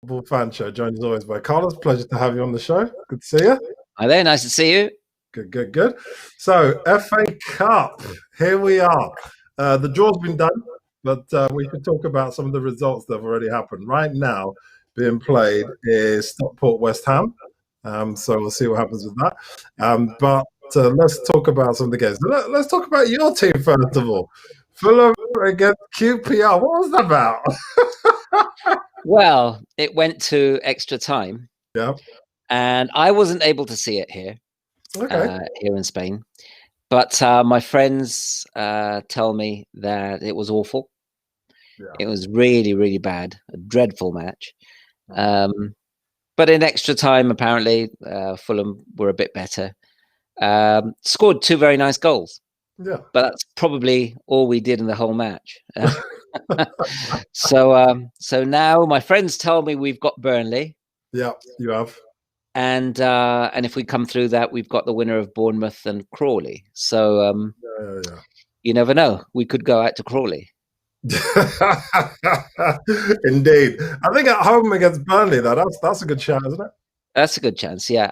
Football Fan Show, joined as always by Carlos. Pleasure to have you on the show. Good to see you. Hi there, nice to see you. Good. So, FA Cup, here we are. The draw's been done, but we should talk about some of the results that have already happened. Right now, being played is Stockport West Ham. So we'll see what happens with that. But let's talk about some of the games. Let's talk about your team first of all. Fulham against QPR. What was that about? Well, it went to extra time. Yeah. And I wasn't able to see it here, here in Spain. But my friends tell me that it was awful. Yeah. It was really, really bad. A dreadful match. But in extra time, apparently, Fulham were a bit better. Scored 2 very nice goals. Yeah. But that's probably all we did in the whole match. So now my friends tell me we've got Burnley. Yeah, you have. And if we come through that, we've got the winner of Bournemouth and Crawley. So you never know. We could go out to Crawley. Indeed. I think at home against Burnley, that's a good chance, isn't it? That's a good chance, yeah.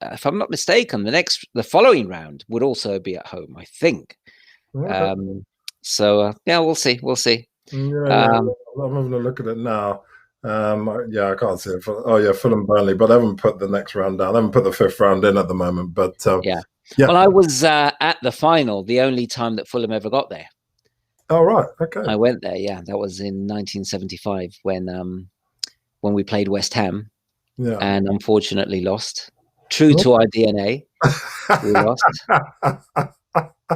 If I'm not mistaken, the following round would also be at home, I think. Okay. Yeah, we'll see. Yeah. I'm having a look at it now. I can't see it. Fulham Burnley, but I haven't put the next round down. I haven't put the 5th round in at the moment. But yeah. Well, I was at the final, the only time that Fulham ever got there. Oh right, okay. I went there. Yeah, that was in 1975 when we played West Ham. Yeah. And unfortunately lost. True to our DNA, we lost.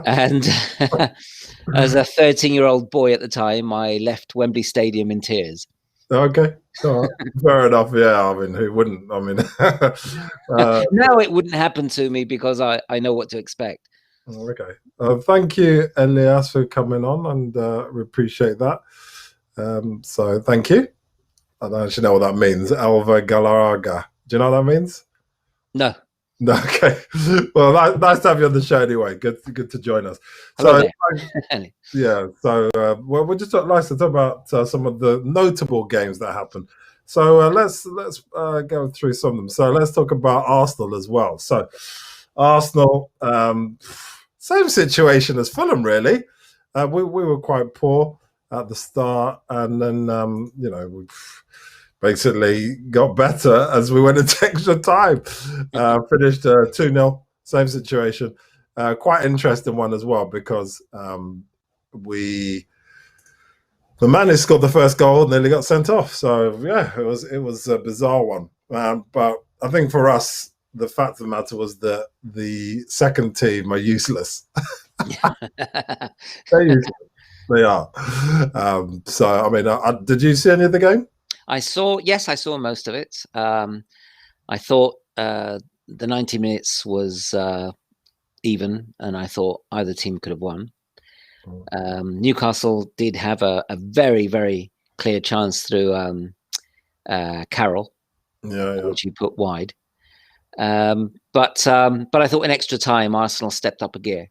And as a 13-year-old boy at the time, I left Wembley Stadium in tears. Okay, fair enough. Yeah, I mean, who wouldn't? I mean, now it wouldn't happen to me because I know what to expect. Okay, thank you, Elias, for coming on, and we appreciate that. So thank you. I don't actually know what that means. Alva Galarraga. Do you know what that means? No. Okay. Well, nice to have you on the show anyway. Good to join us. Hello there. Yeah. So, we're just nice to talk about some of the notable games that happened. So let's go through some of them. So let's talk about Arsenal as well. So Arsenal, same situation as Fulham, really. We were quite poor at the start, and then we basically got better as we went into extra time. Finished 2-0, same situation. Quite interesting one as well, because the man who scored the first goal nearly got sent off. So yeah, it was a bizarre one. But I think for us, the fact of the matter was that the second team are useless. They're useless. They are. So I mean, did you see any of the game? I saw most of it. I thought the 90 minutes was even, and I thought either team could have won. Newcastle did have a very, very clear chance through Carroll, which he put wide. But I thought in extra time, Arsenal stepped up a gear,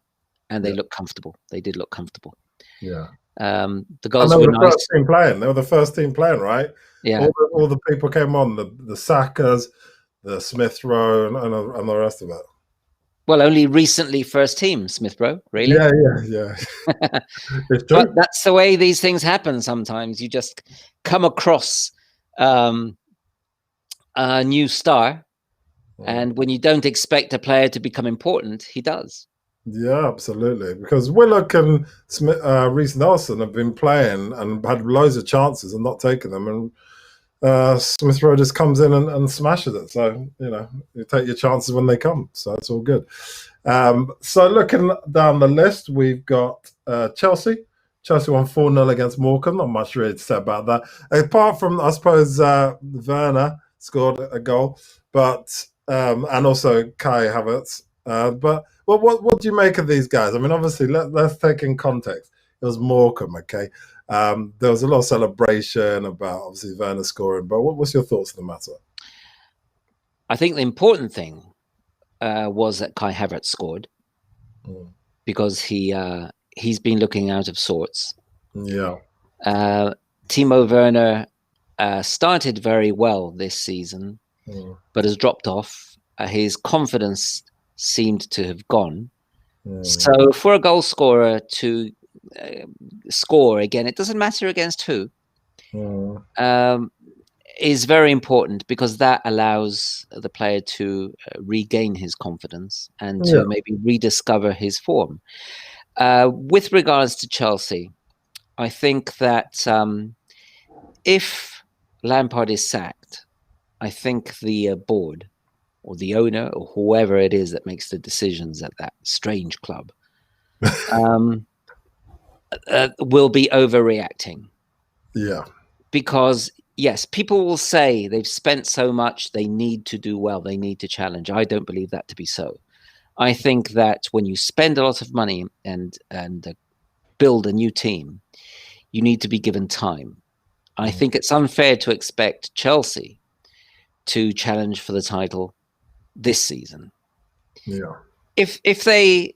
and they looked comfortable. They did look comfortable. Yeah. The goals were nice. First team playing. They were the first team playing, right? Yeah. All the people came on, the Sakas, the Smith Rowe, and the rest of it. Well, only recently first team Smith Rowe, really. Yeah. It's true. But that's the way these things happen sometimes. You just come across a new star, and when you don't expect a player to become important, he does. Yeah, absolutely. Because Willock and Reece Nelson have been playing and had loads of chances and not taking them, and Smith Rowe just comes in and smashes it. So you take your chances when they come. So it's all good. So looking down the list, we've got Chelsea. Chelsea won 4-0 against Morecambe. Not much really to say about that, apart from I suppose Werner scored a goal, but and also Kai Havertz. But what do you make of these guys? I mean, obviously, let's take in context. It was Morecambe, okay? There was a lot of celebration about obviously Werner scoring, but what's your thoughts on the matter? I think the important thing was that Kai Havertz scored because he's been looking out of sorts. Yeah. Timo Werner started very well this season, but has dropped off. His confidence seemed to have gone. So for a goal scorer to score again, it doesn't matter against who, is very important, because that allows the player to regain his confidence and to maybe rediscover his form. With regards to Chelsea, I think that if Lampard is sacked, I think the board or the owner or whoever it is that makes the decisions at that strange club will be overreacting. Yeah. Because, yes, people will say they've spent so much, they need to do well, they need to challenge. I don't believe that to be so. I think that when you spend a lot of money and build a new team, you need to be given time. I think it's unfair to expect Chelsea to challenge for the title this season. Yeah. If they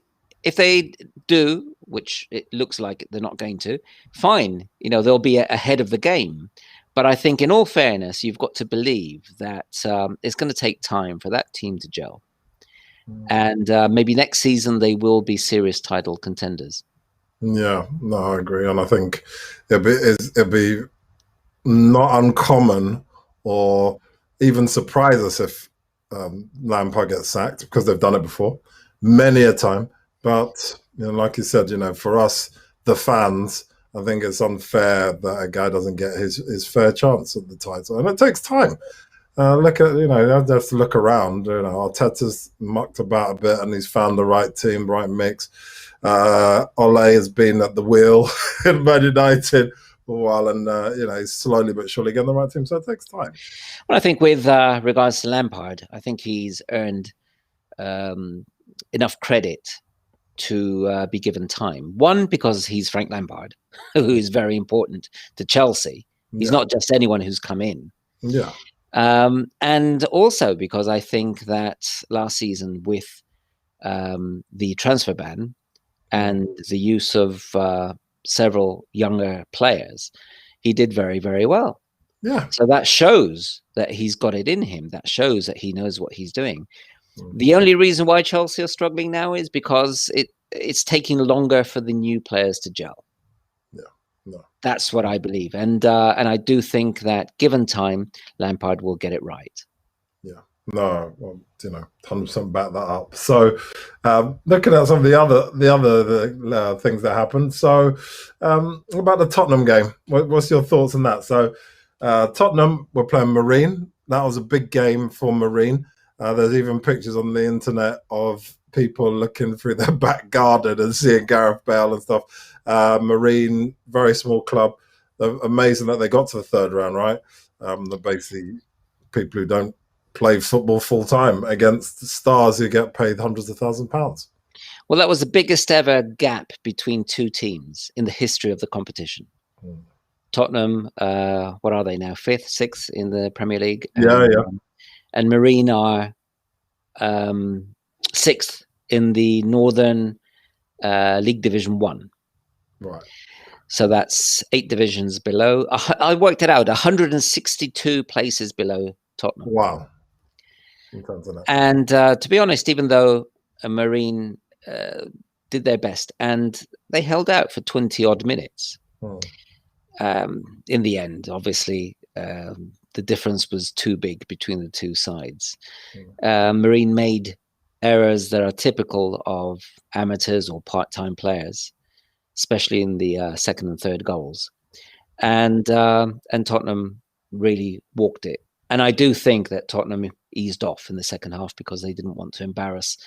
do, which it looks like they're not going to, fine. They'll be ahead of the game. But I think, in all fairness, you've got to believe that it's going to take time for that team to gel. And maybe next season they will be serious title contenders. Yeah, no, I agree. And I think it'll be not uncommon or even surprise us if Lampard gets sacked, because they've done it before many a time. But like you said, for us, the fans, I think it's unfair that a guy doesn't get his fair chance at the title, and it takes time. Look at, you have to look around. Arteta's mucked about a bit, and he's found the right team, right mix. Ole has been at the wheel in Man United for a while, and he's slowly but surely getting the right team. So it takes time. Well, I think with regards to Lampard, I think he's earned enough credit to be given time. One, because he's Frank Lampard, who is very important to Chelsea. He's not just anyone who's come in. Yeah. And also because I think that last season, with the transfer ban and the use of several younger players, he did very, very well. Yeah. So that shows that he's got it in him. That shows that he knows what he's doing. The only reason why Chelsea are struggling now is because it's taking longer for the new players to gel. No. That's what I believe, and I do think that given time, Lampard will get it right. Yeah, no, well, 100% back that up. So, looking at some of the other things that happened. So, about the Tottenham game, what's your thoughts on that? So, Tottenham were playing Marine. That was a big game for Marine. There's even pictures on the internet of people looking through their back garden and seeing Gareth Bale and stuff. Marine, very small club. Amazing that they got to the third round, right? They're basically people who don't play football full time against stars who get paid hundreds of £1,000s. Well, that was the biggest ever gap between two teams in the history of the competition. Tottenham, what are they now? 5th, 6th in the Premier League? And Marine are 6th in the Northern League Division 1. Right. So that's 8 divisions below. I worked it out, 162 places below Tottenham. Wow. And to be honest, even though Marine did their best and they held out for 20 odd minutes, in the end, obviously, the difference was too big between the two sides. Marine made errors that are typical of amateurs or part-time players, especially in the second and third goals. And Tottenham really walked it. And I do think that Tottenham eased off in the second half because they didn't want to embarrass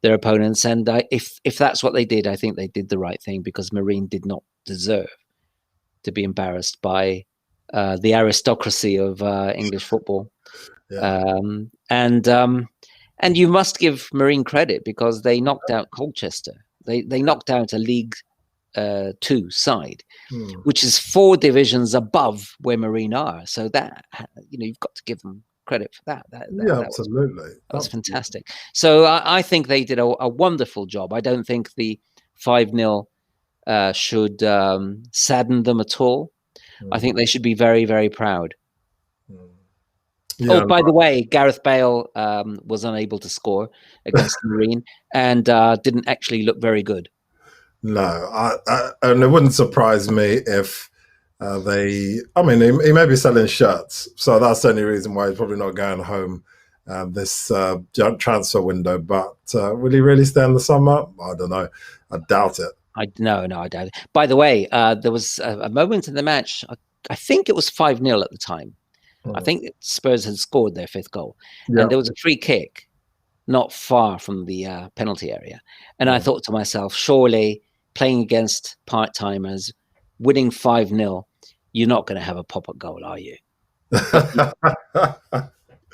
their opponents. And if that's what they did, I think they did the right thing, because Marine did not deserve to be embarrassed by the aristocracy of English football. And you must give Marine credit, because they knocked out Colchester. They knocked out a League 2 side, which is 4 divisions above where Marine are. So that, you've got to give them credit for that. Absolutely. That's fantastic. So I think they did a wonderful job. I don't think the 5-0 should sadden them at all. I think they should be very, very proud Yeah, Oh, by the way, Gareth Bale was unable to score against the Marine and didn't actually look very good. no, and it wouldn't surprise me if they. I mean, he may be selling shirts, so that's the only reason why he's probably not going home this transfer window. But will he really stay in the summer? I don't know. I doubt it. No, I doubt it. By the way, there was a moment in the match. I think it was 5-0 at the time. I think Spurs had scored their 5th goal, and there was a free kick not far from the penalty area. And I thought to myself, surely playing against part-timers, winning 5-0, you're not going to have a pop-up goal, are you?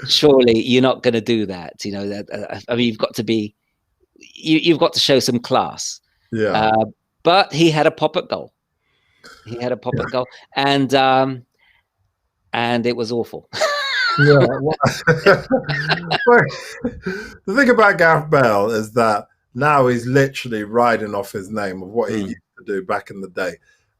Surely you're not going to do that. You know, I mean, you've got to be, you've got to show some class. Yeah. But he had a pop-up goal. He had a pop-up goal, and it was awful. Yeah. The thing about Gareth Bale is that now he's literally riding off his name of what he used to do back in the day,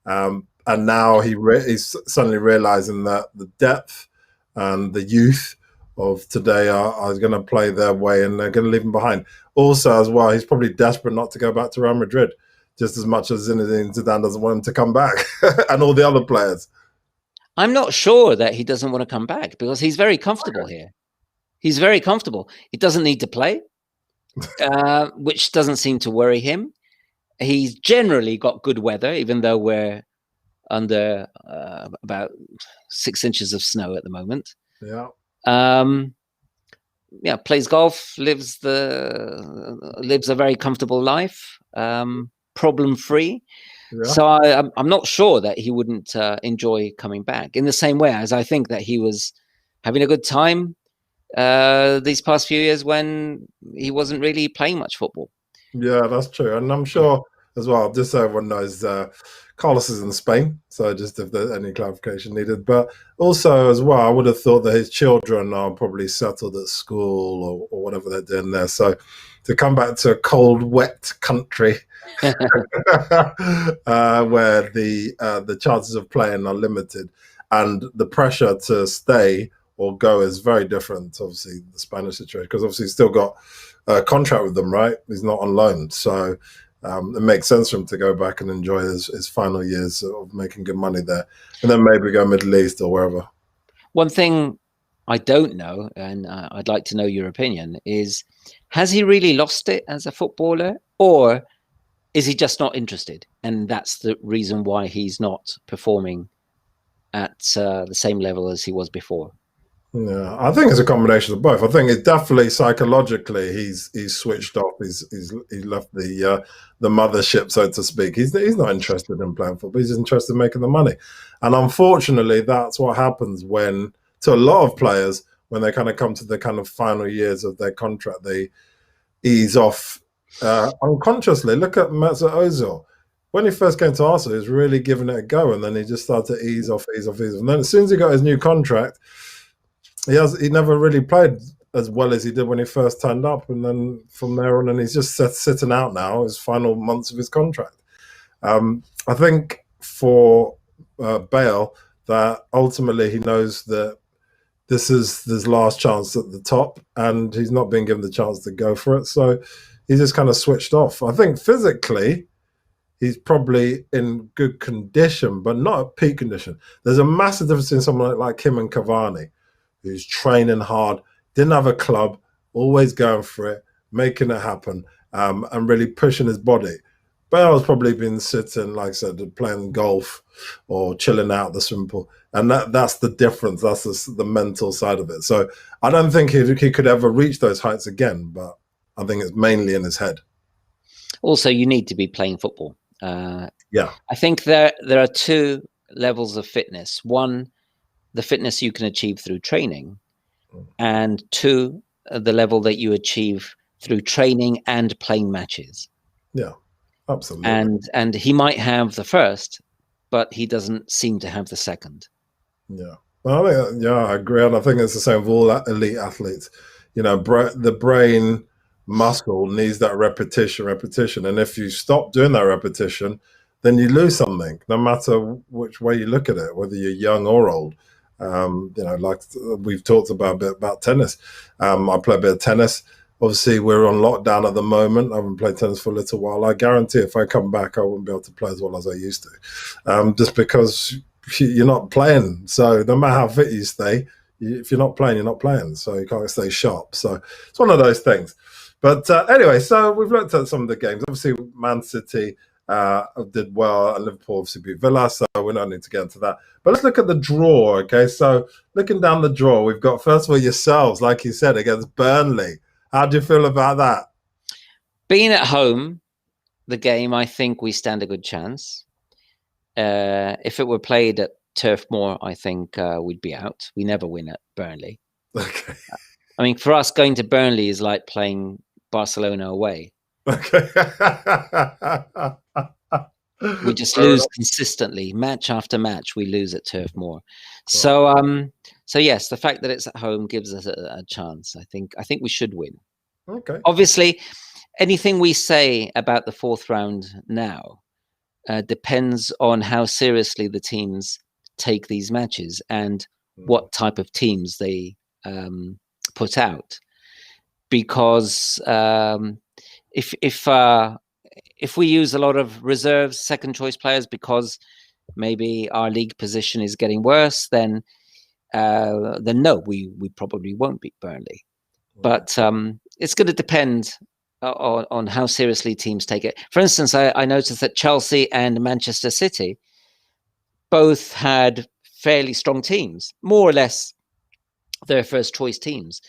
and now he's suddenly realizing that the depth and the youth of today are going to play their way, and they're going to leave him behind. Also, as well, he's probably desperate not to go back to Real Madrid, just as much as Zinedine Zidane doesn't want him to come back, and all the other players. I'm not sure that he doesn't want to come back because he's very comfortable here. He's very comfortable. He doesn't need to play, which doesn't seem to worry him. He's generally got good weather, even though we're under about 6 inches of snow at the moment. Yeah. Yeah, plays golf, lives a very comfortable life, problem-free. Yeah. So I'm not sure that he wouldn't enjoy coming back in the same way as I think that he was having a good time these past few years when he wasn't really playing much football. Yeah, that's true. And I'm sure as well, just so everyone knows, Carlos is in Spain. So just if there's any clarification needed. But also as well, I would have thought that his children are probably settled at school or whatever they're doing there. So to come back to a cold, wet country where the chances of playing are limited and the pressure to stay or go is very different. Obviously, the Spanish situation, because obviously he's still got a contract with them, right? He's not on loan. So it makes sense for him to go back and enjoy his final years of making good money there. And then maybe go Middle East or wherever. One thing I don't know, and I'd like to know your opinion, is has he really lost it as a footballer, or is he just not interested? And that's the reason why he's not performing at the same level as he was before. Yeah, I think it's a combination of both. I think it's definitely psychologically he's switched off. He's left the mothership, so to speak. He's not interested in playing football. He's interested in making the money, and unfortunately, that's what happens when to a lot of players when they kind of come to the kind of final years of their contract, they ease off unconsciously. Look at Mesut Ozil. When he first came to Arsenal, he was really giving it a go, and then he just started to ease off. And then as soon as he got his new contract, he never really played as well as he did when he first turned up. And then from there on, and he's just sitting out now, his final months of his contract. I think for Bale, that ultimately he knows that this is his last chance at the top, and he's not being given the chance to go for it. So he's just kind of switched off. I think physically, he's probably in good condition, but not at peak condition. There's a massive difference in someone like him and Cavani, who's training hard, didn't have a club, always going for it, making it happen, and really pushing his body. Bale's probably been sitting, like I said, playing golf or chilling out the swimming pool. And that's the difference. That's the mental side of it. So I don't think he could ever reach those heights again, but I think it's mainly in his head. Also, you need to be playing football. Yeah. I think there are two levels of fitness. One, the fitness you can achieve through training, and two, the level that you achieve through training and playing matches. Yeah, absolutely. And he might have the first, but he doesn't seem to have the second. Yeah, I agree, and I think it's the same with all elite athletes. You know, the brain muscle needs that repetition, and if you stop doing that repetition, then you lose something, no matter which way you look at it, whether you're young or old. Like we've talked about a bit about tennis. I play a bit of tennis. Obviously, we're on lockdown at the moment. I haven't played tennis for a little while. I guarantee if I come back, I won't be able to play as well as I used to, just because you're not playing. So no matter how fit you stay, if you're not playing, you're not playing. So you can't stay sharp. So it's one of those things. But anyway, so we've looked at some of the games. Obviously, Man City did well, and Liverpool obviously beat Villa, so we don't need to get into that. But let's look at the draw, okay? So looking down the draw, we've got, first of all, yourselves, like you said, against Burnley. How do you feel about that? Being at home, the game, I think we stand a good chance. If it were played at Turf Moor, I think we'd be out. We never win at Burnley. Okay. I mean, for us, going to Burnley is like playing Barcelona away. Okay. We just lose consistently, match after match. We lose at Turf Moor. So, so yes, the fact that it's at home gives us a chance. I think we should win. Okay. Obviously, anything we say about the fourth round now depends on how seriously the teams take these matches and what type of teams they put out. Because if we use a lot of reserves, second choice players, because maybe our league position is getting worse, then no, we probably won't beat Burnley. But it's going to depend on how seriously teams take it. For instance, I noticed that Chelsea and Manchester City both had fairly strong teams, more or less their first choice teams.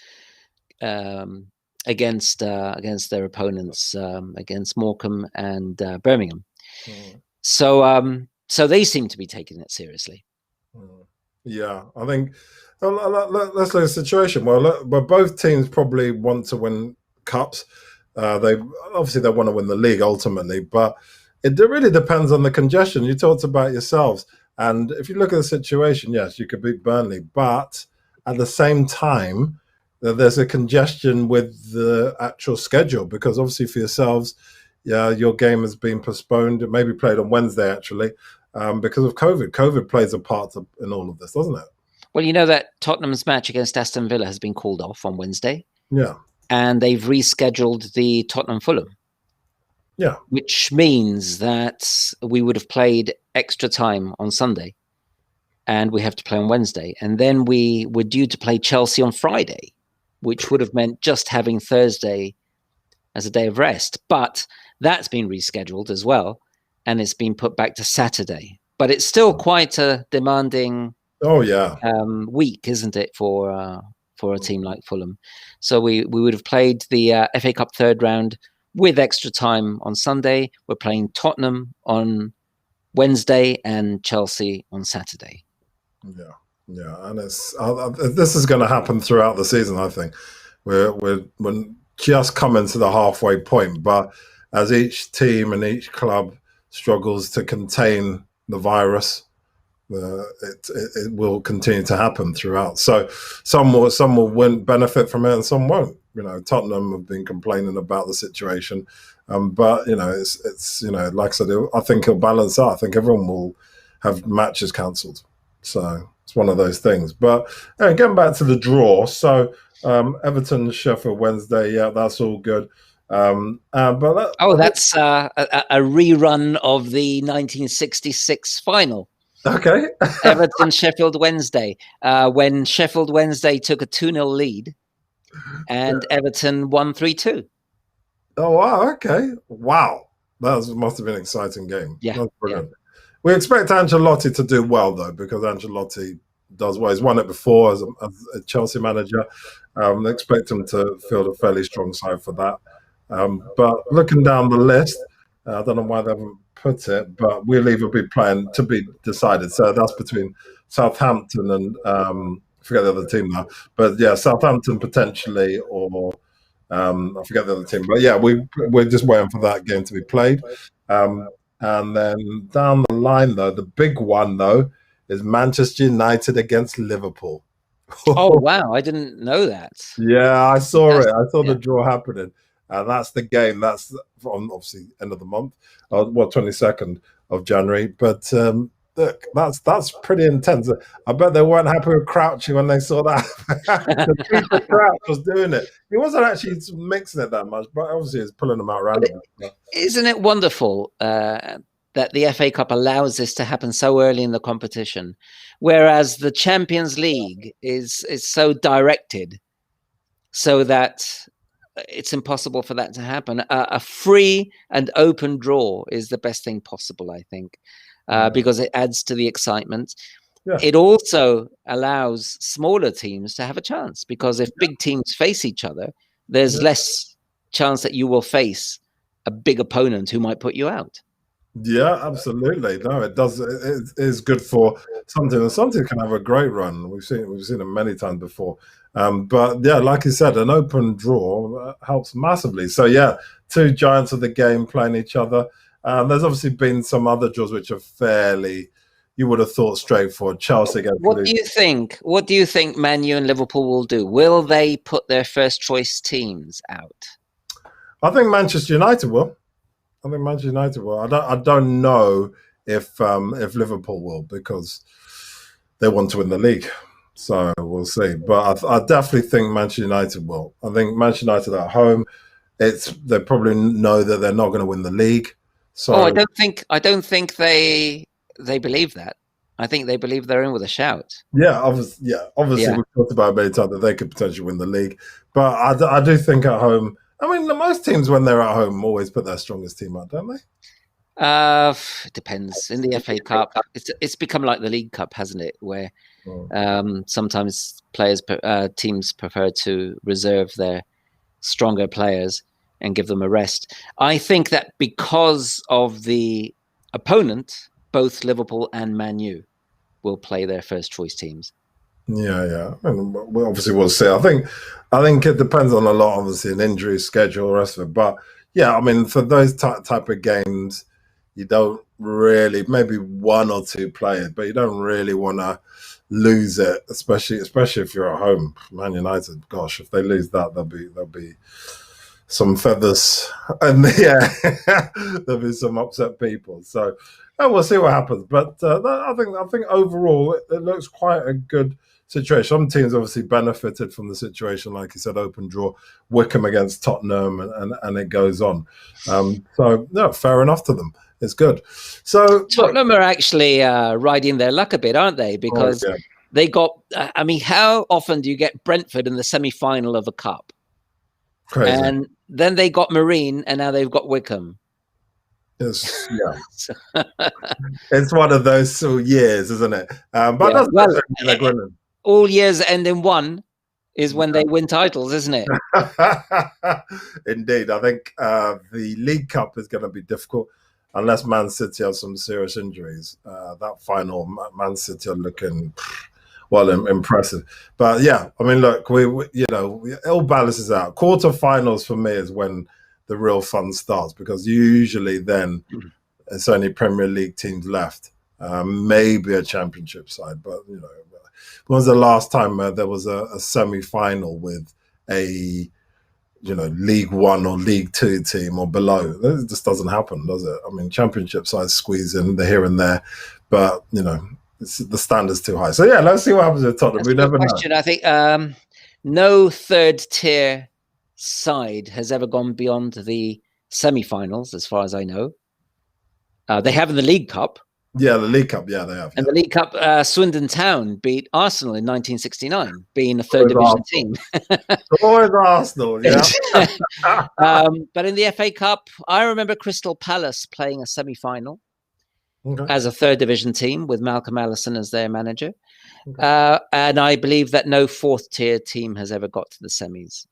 Against their opponents, against Morecambe and Birmingham. So they seem to be taking it seriously. Yeah, I think let's look at the situation. Well, both teams probably want to win cups. They want to win the league ultimately, but it really depends on the congestion. You talked about yourselves, and if you look at the situation, yes, you could beat Burnley, but at the same time, there's a congestion with the actual schedule, because obviously for yourselves, your game has been postponed. It may be played on Wednesday, actually, because of COVID. COVID plays a part in all of this, doesn't it? Well, you know that Tottenham's match against Aston Villa has been called off on Wednesday. Yeah. And they've rescheduled the Tottenham-Fulham. Yeah. Which means that we would have played extra time on Sunday, and we have to play on Wednesday. And then we were due to play Chelsea on Friday, which would have meant just having Thursday as a day of rest. But that's been rescheduled as well, and it's been put back to Saturday. But it's still quite a demanding week, isn't it, for a team like Fulham? So we would have played the FA Cup third round with extra time on Sunday. We're playing Tottenham on Wednesday and Chelsea on Saturday. Yeah. Yeah, and this is going to happen throughout the season. I think we're just coming to the halfway point, but as each team and each club struggles to contain the virus, it will continue to happen throughout. So some will benefit from it, and some won't. Tottenham have been complaining about the situation, but it's like I said, I think it'll balance out. I think everyone will have matches cancelled. So it's one of those things. But getting back to the draw, so Everton, Sheffield Wednesday, yeah, that's all good. That's a rerun of the 1966 final. Okay. Everton, Sheffield Wednesday, when Sheffield Wednesday took a 2-0 lead, and Everton won 3-2. Oh wow! Okay, wow, must have been an exciting game. Yeah, that's brilliant. Yeah. We expect Ancelotti to do well, though, because Ancelotti does well. He's won it before as a Chelsea manager. Expect him to field a fairly strong side for that. But looking down the list, I don't know why they haven't put it, but we'll either be playing to be decided. So that's between Southampton and I forget the other team now. But yeah, Southampton potentially, or I forget the other team. But yeah, we're just waiting for that game to be played. And then down the line, though, the big one, though, is Manchester United against Liverpool. Oh, wow. I didn't know that. Yeah, I saw it. I saw the draw happening. And that's the game. That's from, obviously, end of the month, 22nd of January. But look, that's pretty intense. I bet they weren't happy with Crouchy when they saw that. The Peter Crouch was doing it. He wasn't actually mixing it that much, but obviously he's pulling them out randomly. Isn't it wonderful that the FA Cup allows this to happen so early in the competition, whereas the Champions League is so directed, so that it's impossible for that to happen. A free and open draw is the best thing possible, I think, because it adds to the excitement. Yeah. It also allows smaller teams to have a chance, because if big teams face each other, there's less chance that you will face a big opponent who might put you out. Yeah, absolutely. No, it does. It is good for something, and something can have a great run. We've seen it many times before. But yeah, like you said, an open draw helps massively. So yeah, two giants of the game playing each other. There's obviously been some other draws which are fairly, you would have thought, straightforward. Chelsea against. What do you think? What do you think Man U and Liverpool will do? Will they put their first choice teams out? I think Manchester United will. I don't know if Liverpool will, because they want to win the league. So we'll see. But I definitely think Manchester United will. I think Manchester United at home, they probably know that they're not going to win the league. So I don't think they believe that. I think they believe they're in with a shout. Yeah, obviously we've talked about it many times that they could potentially win the league. But I do think at home, I mean, most teams when they're at home always put their strongest team out, don't they? It depends. In the FA Cup, it's become like the League Cup, hasn't it? Where sometimes teams prefer to reserve their stronger players and give them a rest. I think that because of the opponent, both Liverpool and Man U will play their first choice teams. Yeah. And obviously we'll see. I think it depends on a lot, obviously, an injury schedule, the rest of it. But yeah, I mean, for those type of games, you don't really, maybe one or two players, but you don't really want to lose it, especially if you're at home. Man United, gosh, if they lose that, there'll be some feathers, and there'll be some upset people. So we'll see what happens. But I think overall it looks quite a good situation. Some teams obviously benefited from the situation, like you said, open draw, Wickham against Tottenham, and it goes on. So no, fair enough to them. It's good. So Tottenham are actually riding their luck a bit, aren't they? Because they got. I mean, how often do you get Brentford in the semi-final of a cup? Crazy. And then they got Marine, and now they've got Wickham. It's one of those years, isn't it? But all years that end in one is when they win titles, isn't it? Indeed. I think the League Cup is going to be difficult unless Man City have some serious injuries. That final, Man City are looking impressive. But yeah, I mean, look, we all balances out. Quarterfinals for me is when the real fun starts, because usually then it's only Premier League teams left, maybe a Championship side. But when was the last time there was a semi-final with a League One or League Two team or below? It just doesn't happen, does it? I mean, Championship sides squeeze in the here and there, but the standard's too high. So yeah, let's see what happens with Tottenham. We never know. I think no third tier side has ever gone beyond the semi-finals, as far as I know. They have in the League Cup. Yeah, the League Cup. Yeah, they have. And the League Cup, Swindon Town beat Arsenal in 1969, being a third division team. Always Arsenal, yeah. But in the FA Cup, I remember Crystal Palace playing a semi-final as a third division team with Malcolm Allison as their manager. And I believe that no fourth tier team has ever got to the semis.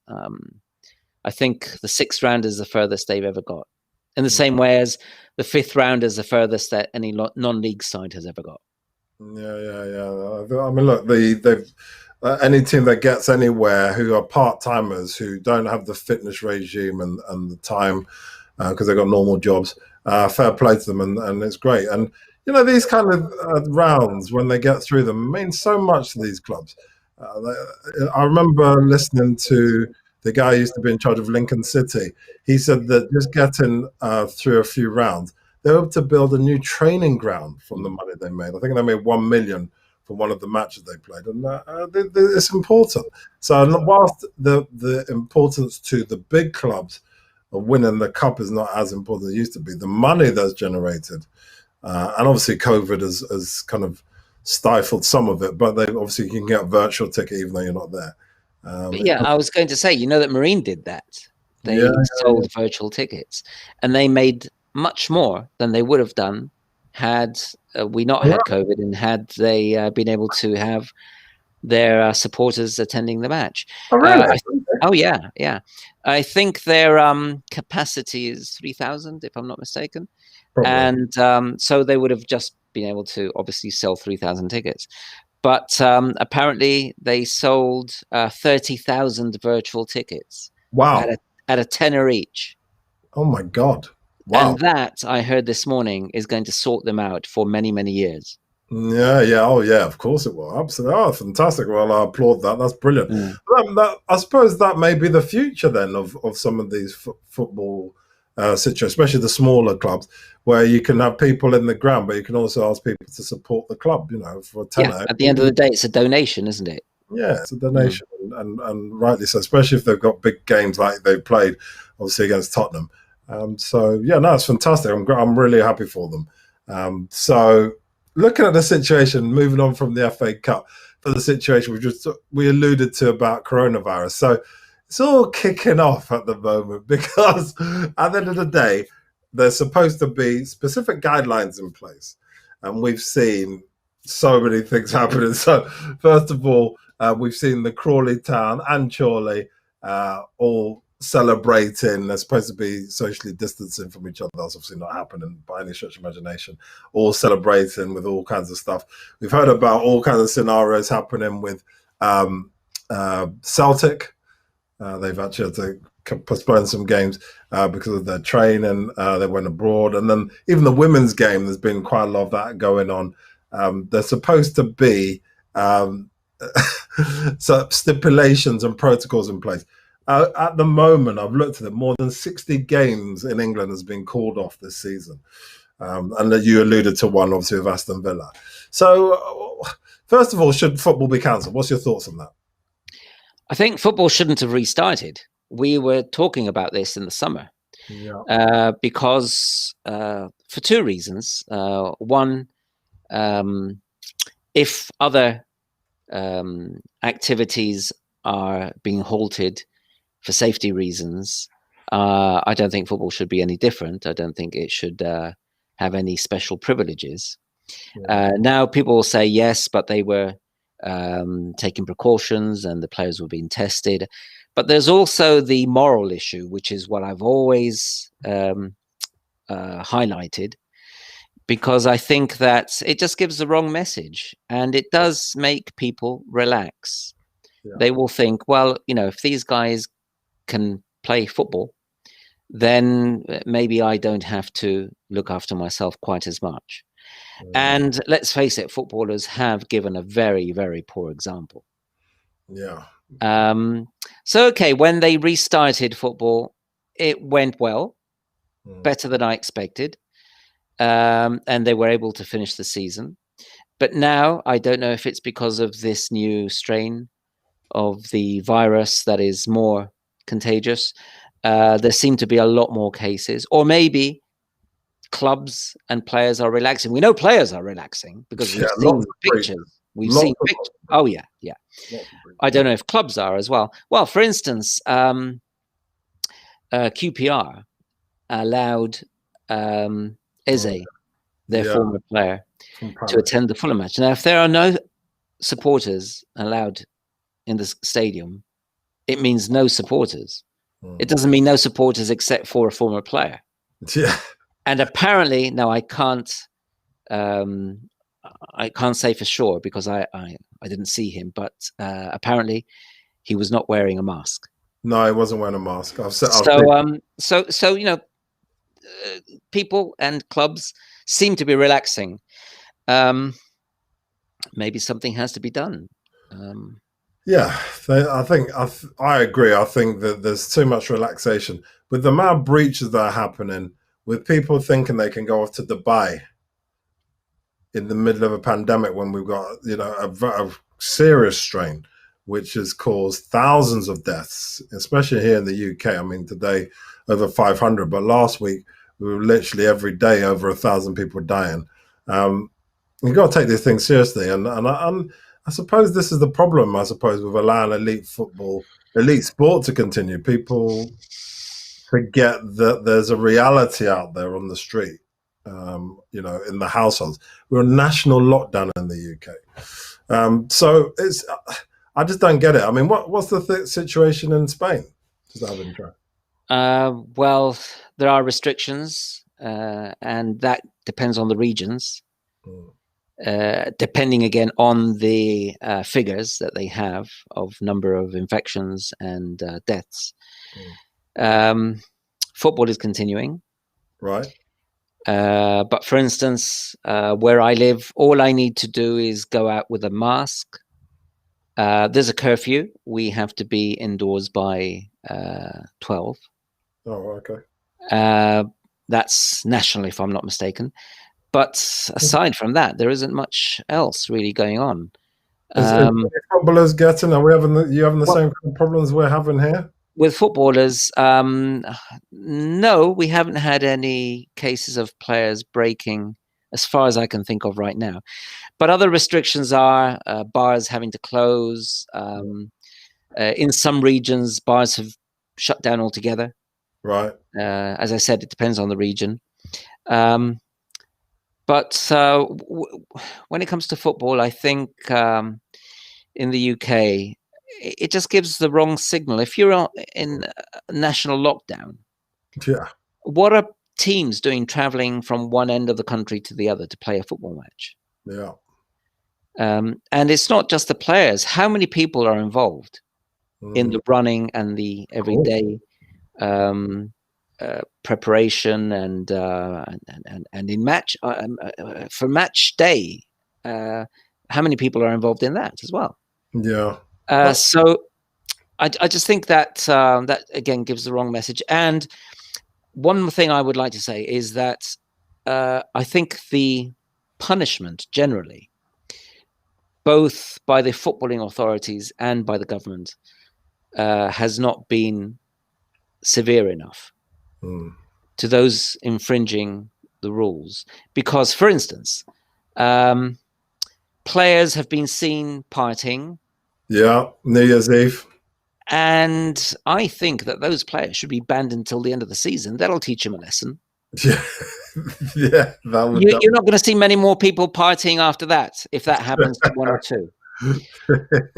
I think the sixth round is the furthest they've ever got, in the same way as the fifth round is the furthest that any non-league side has ever got. Yeah. I mean, look, they've any team that gets anywhere who are part-timers, who don't have the fitness regime and the time because they've got normal jobs, fair play to them, and it's great. And these kind of rounds, when they get through them, mean so much to these clubs. I remember listening to the guy who used to be in charge of Lincoln City. He said that just getting through a few rounds, they were able to build a new training ground from the money they made. I think they made 1 million from one of the matches they played, and it's important. So whilst the importance to the big clubs of winning the cup is not as important as it used to be, the money that's generated, and obviously COVID has kind of stifled some of it, but they obviously you can get a virtual ticket even though you're not there. Yeah, I was going to say, that Marine did that. They sold virtual tickets, and they made much more than they would have done had we not had COVID and had they been able to have their supporters attending the match. Oh, really? Yeah. I think their capacity is 3,000, if I'm not mistaken. Probably. And so they would have just been able to obviously sell 3,000 tickets. But apparently they sold 30,000 virtual tickets. Wow. At a tenner each. Oh, my God. Wow. And that, I heard this morning, is going to sort them out for many, many years. Yeah. Oh, yeah, of course it will. Absolutely. Oh, fantastic. Well, I applaud that. That's brilliant. I suppose that may be the future then of some of these football situations, especially the smaller clubs, where you can have people in the ground, but you can also ask people to support the club, for a tenner. Yeah, at the end of the day, it's a donation, isn't it? Yeah, it's a donation, and rightly so, especially if they've got big games like they've played, obviously, against Tottenham. So, yeah, no, it's fantastic. I'm really happy for them. So, looking at the situation, moving on from the FA Cup, for the situation we alluded to about coronavirus. So, it's all kicking off at the moment because at the end of the day, there's supposed to be specific guidelines in place. And we've seen so many things happening. So, first of all, we've seen the Crawley Town and Chorley all celebrating. They're supposed to be socially distancing from each other. That's obviously not happening by any stretch of imagination. All celebrating with all kinds of stuff. We've heard about all kinds of scenarios happening with Celtic. They've actually had to postpone some games because of their training. They went abroad. And then even the women's game, there's been quite a lot of that going on. There's supposed to be so stipulations and protocols in place. At the moment, I've looked at it, more than 60 games in England has been called off this season. And that you alluded to one, obviously, with Aston Villa. So, first of all, should football be cancelled? What's your thoughts on that? I think football shouldn't have restarted. We were talking about this in the summer because for two reasons. One, if other activities are being halted for safety reasons, I don't think football should be any different. I don't think it should have any special privileges. Now people will say yes, but they were taking precautions and the players were being tested. But there's also the moral issue, which is what I've always highlighted, because I think that it just gives the wrong message and it does make people relax. They will think, well, if these guys can play football, then maybe I don't have to look after myself quite as much. And let's face it, footballers have given a very, very poor example. So, okay, when they restarted football, it went well, better than I expected. And they were able to finish the season. But now I don't know if it's because of this new strain of the virus that is more contagious. There seem to be a lot more cases, or maybe clubs and players are relaxing. We know players are relaxing because we've seen pictures. We've seen pictures. Oh, yeah. I don't know if clubs are as well. Well, for instance, QPR allowed Eze, their former player, to attend the Fulham match. Now, if there are no supporters allowed in the stadium, it means no supporters. It doesn't mean no supporters except for a former player. And apparently, now I can't say for sure because I didn't see him, but apparently he was not wearing a mask. No, he wasn't wearing a mask. So people and clubs seem to be relaxing. Maybe something has to be done. I agree. I think that there's too much relaxation with the amount of breaches that are happening with people thinking they can go off to Dubai in the middle of a pandemic when we've got, a serious strain, which has caused thousands of deaths, especially here in the UK. I mean, today over 500, but last week we were literally every day over 1,000 people dying. You've got to take these things seriously, and I suppose this is the problem. I suppose with allowing elite sport to continue, people forget that there's a reality out there on the street. In the households, we're on national lockdown in the UK, so I just don't get it. I mean, what's the situation in Spain? Just out of interest. Well, there are restrictions, and that depends on the regions. Depending again on the figures that they have of number of infections and deaths. Football is continuing. Right. But for instance, where I live, all I need to do is go out with a mask. There's a curfew. We have to be indoors by 12. Oh, okay. That's national, if I'm not mistaken. But aside from that, there isn't much else really going on. Is footballers getting? Are you having the same kind of problems we're having here? With footballers, no, we haven't had any cases of players breaking, as far as I can think of right now. But other restrictions are bars having to close. In some regions, bars have shut down altogether. Right. As I said, it depends on the region. But when it comes to football, I think in the UK, it just gives the wrong signal. If you're in a national lockdown, what are teams doing traveling from one end of the country to the other to play a football match? Yeah. And it's not just the players. How many people are involved in the running and the everyday preparation and in match for match day? How many people are involved in that as well? Yeah. So I just think that that again gives the wrong message. And one thing I would like to say is that I think the punishment generally, both by the footballing authorities and by the government, has not been severe enough to those infringing the rules. Because, for instance, players have been seen partying. Yeah, New Year's Eve. And I think that those players should be banned until the end of the season. That'll teach them a lesson. Yeah, yeah. You're not going to see many more people partying after that, if that happens to one or two.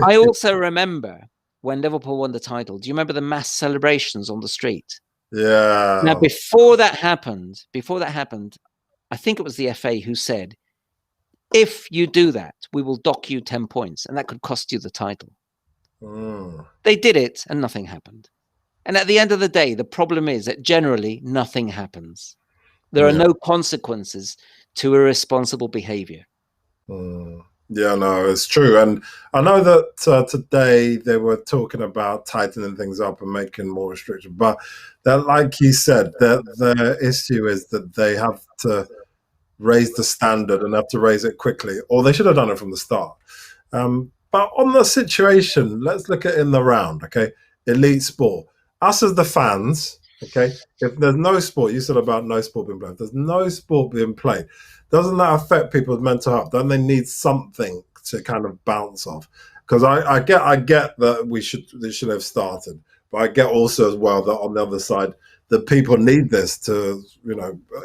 I also remember when Liverpool won the title. Do you remember the mass celebrations on the street? Yeah. Now, before that happened, I think it was the FA who said, if you do that, we will dock you 10 points, and that could cost you the title. They did it, and nothing happened. And at the end of the day, the problem is that generally nothing happens. There are no consequences to irresponsible behavior. Yeah, no, it's true. And I know that today they were talking about tightening things up and making more restrictions. But that, like you said, the issue is that they have to raise the standard and have to raise it quickly, or they should have done it from the start. But on the situation, let's look at it in the round, okay? Elite sport. Us as the fans, okay? If there's no sport, you said about no sport being played. If there's no sport being played, doesn't that affect people's mental health? Don't they need something to kind of bounce off? Because I get that they should have started, but I get also as well that on the other side, that people need this to,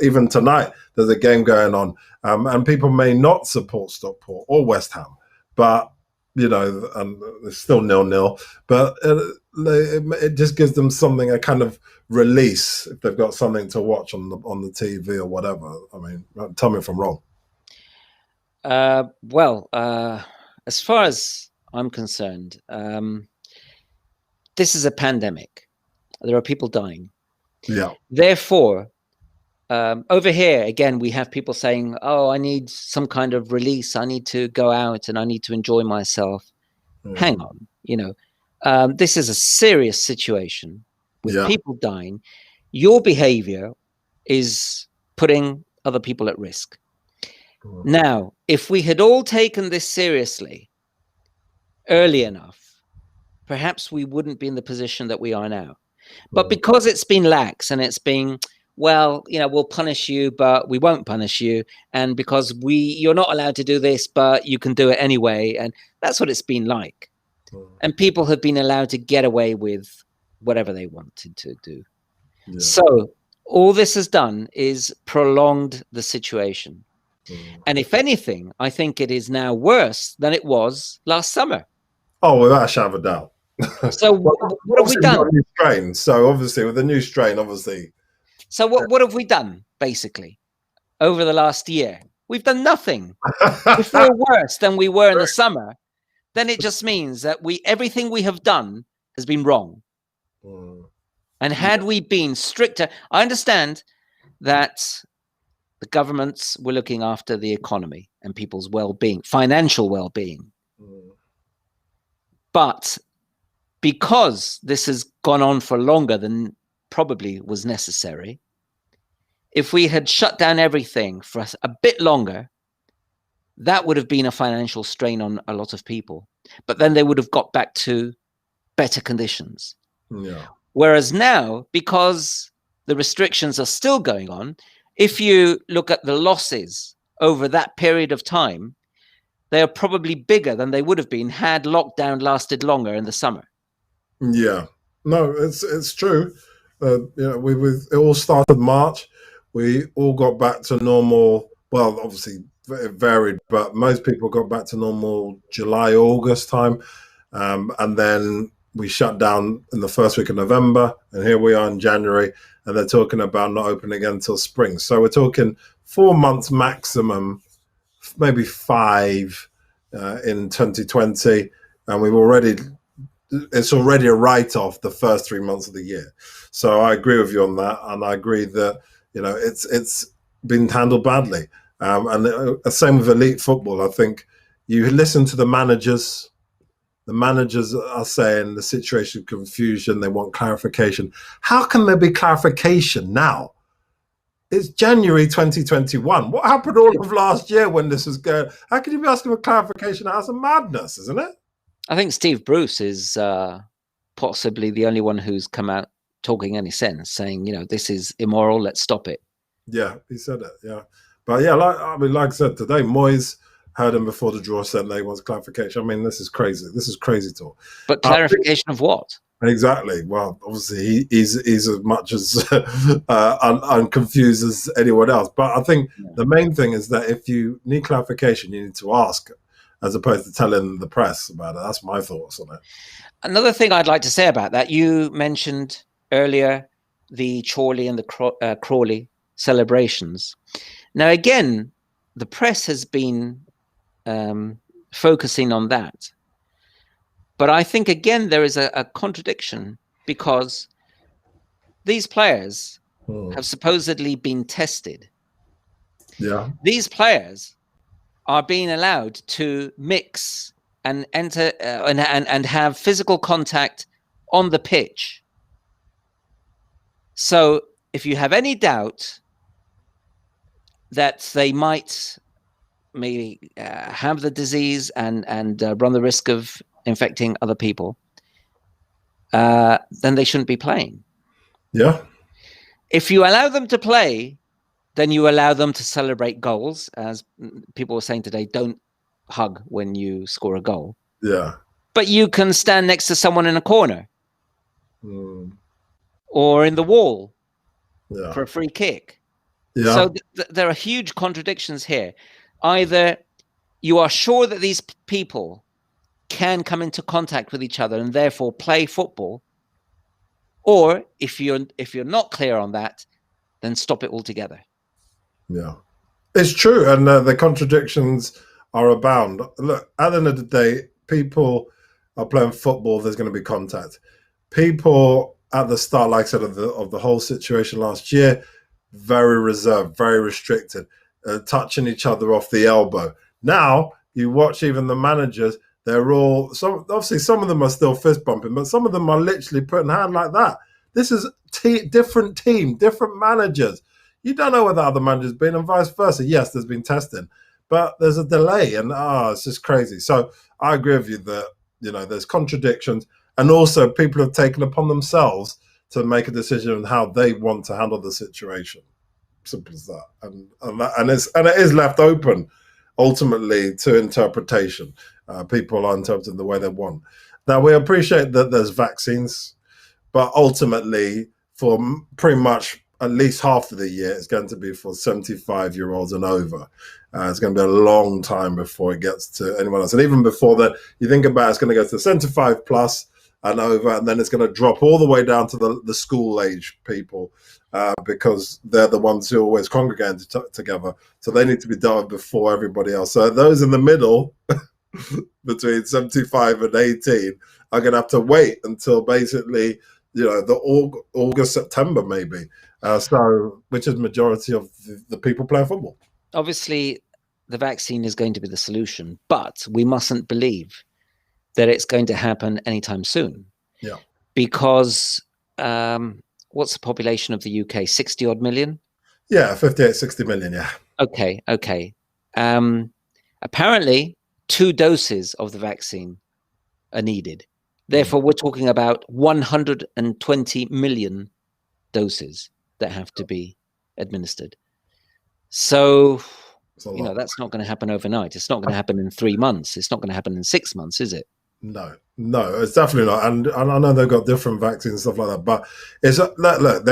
even tonight, there's a game going on, and people may not support Stockport or West Ham, but and it's still 0-0, but it just gives them something, a kind of release if they've got something to watch on the TV or whatever. I mean, tell me if I'm wrong. Well, as far as I'm concerned, this is a pandemic. There are people dying. Yeah. Therefore, over here, again, we have people saying, oh, I need some kind of release. I need to go out and I need to enjoy myself. Hang on, this is a serious situation with people dying. Your behavior is putting other people at risk. Now, if we had all taken this seriously early enough, perhaps we wouldn't be in the position that we are now. But because it's been lax and it's been, well, we'll punish you, but we won't punish you. And because you're not allowed to do this, but you can do it anyway. And that's what it's been like. And people have been allowed to get away with whatever they wanted to do. Yeah. So all this has done is prolonged the situation. And if anything, I think it is now worse than it was last summer. Oh, without a shadow of a doubt. So what have we done? New strain. So obviously, with the new strain, obviously. So what have we done, basically, over the last year? We've done nothing. If we're worse than we were in the summer, then it just means that everything we have done has been wrong. And had we been stricter, I understand that the governments were looking after the economy and people's well-being, financial well-being. But because this has gone on for longer than probably was necessary, if we had shut down everything for a bit longer, that would have been a financial strain on a lot of people. But then they would have got back to better conditions. Yeah. Whereas now, because the restrictions are still going on, if you look at the losses over that period of time, they are probably bigger than they would have been had lockdown lasted longer in the summer. Yeah, no, it's true. It all started March. We all got back to normal. Well, obviously it varied, but most people got back to normal July, August time, and then we shut down in the first week of November, and here we are in January, and they're talking about not opening again until spring. So we're talking 4 months maximum, maybe 5 in 2020, and it's already a write-off the first 3 months of the year. So I agree with you on that, and I agree that it's been handled badly. And the same with elite football. I think you listen to the managers. The managers are saying the situation of confusion. They want clarification. How can there be clarification now? It's January 2021. What happened all of last year when this was going? How can you be asking for clarification? That's a madness, isn't it? I think Steve Bruce is possibly the only one who's come out talking any sense, saying, this is immoral. Let's stop it. Yeah, he said it. Yeah, but yeah, like I said today, Moyes heard him before the draw, said they wants clarification. I mean, this is crazy. This is crazy talk. But clarification of what? Exactly. Well, obviously he's as much as unconfused as anyone else. But I think the main thing is that if you need clarification, you need to ask, as opposed to telling the press about it. That's my thoughts on it. Another thing I'd like to say about that, you mentioned earlier the Chorley and the Crawley celebrations. Now, again, the press has been focusing on that. But I think, again, there is a contradiction, because these players have supposedly been tested. Yeah. These players are being allowed to mix and enter and have physical contact on the pitch. So if you have any doubt that they might maybe have the disease and run the risk of infecting other people, then they shouldn't be playing. Yeah. If you allow them to play, then you allow them to celebrate goals. As people were saying today, don't hug when you score a goal. Yeah. But you can stand next to someone in a corner or in the wall for a free kick. Yeah. So there are huge contradictions here. Either you are sure that these people can come into contact with each other and therefore play football, or if you're not clear on that, then stop it altogether. Yeah, it's true, and the contradictions are abound. Look, at the end of the day, people are playing football. There's going to be contact. People at the start, like I said, of the whole situation last year, very reserved, very restricted, touching each other off the elbow. Now you watch even the managers. They're all, obviously some of them are still fist bumping, but some of them are literally putting hand like that. This is different team, different managers. You don't know where the other manager's been, and vice versa. Yes, there's been testing, but there's a delay, and it's just crazy. So I agree with you that there's contradictions, and also people have taken upon themselves to make a decision on how they want to handle the situation. Simple as that, and it is left open ultimately to interpretation. People are interpreting the way they want. Now, we appreciate that there's vaccines, but ultimately, for pretty much at least half of the year, it's going to be for 75-year-olds and over. It's going to be a long time before it gets to anyone else. And even before that, you think about it's going to go to 75 plus and over, and then it's going to drop all the way down to the school age people, because they're the ones who always congregate together. So they need to be done before everybody else. So those in the middle, between 75 and 18, are going to have to wait until basically, the August, September maybe. Which is majority of the people playing football. Obviously, the vaccine is going to be the solution, but we mustn't believe that it's going to happen anytime soon. Yeah. Because what's the population of the UK? 60 odd million? Yeah, 58, 60 million, yeah. Okay. Apparently, 2 doses of the vaccine are needed. Therefore, we're talking about 120 million doses that have to be administered. So, that's not going to happen overnight. It's not going to happen in 3 months. It's not going to happen in 6 months, is it? No, it's definitely not. And I know they've got different vaccines and stuff like that, but it's look,